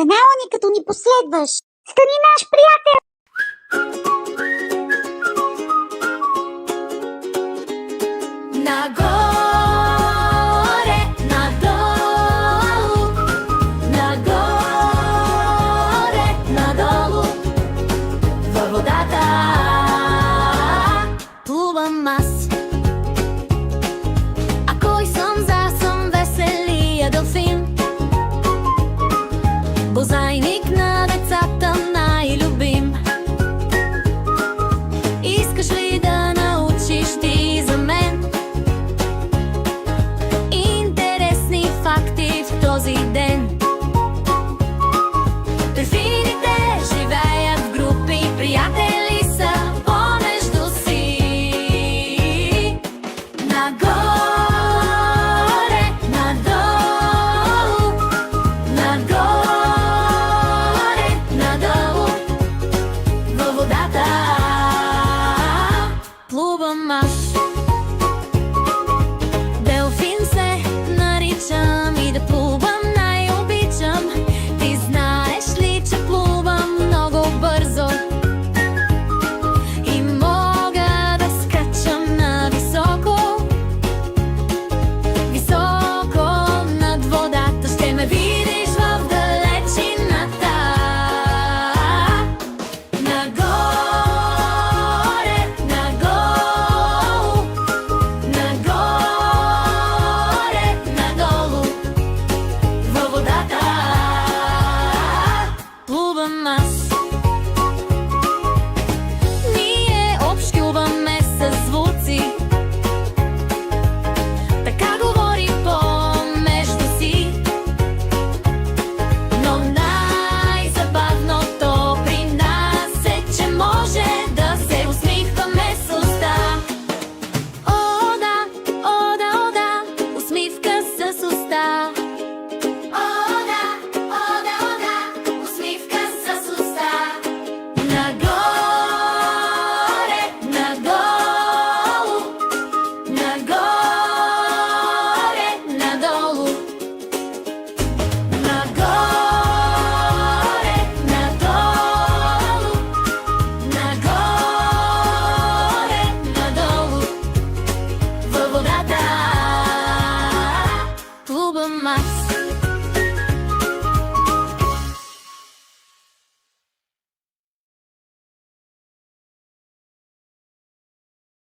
канала ни, като ни последваш. Стани наш приятел! Нагоре, надолу, нагоре, надолу, във водата плувам аз. А кой съм за, съм веселия делфин, бозайник на децата, най-любим. Искаш ли да научиш ти за мен интересни факти в този ден? Дельфините живеят в групи, приятели са помежду си. Нагоре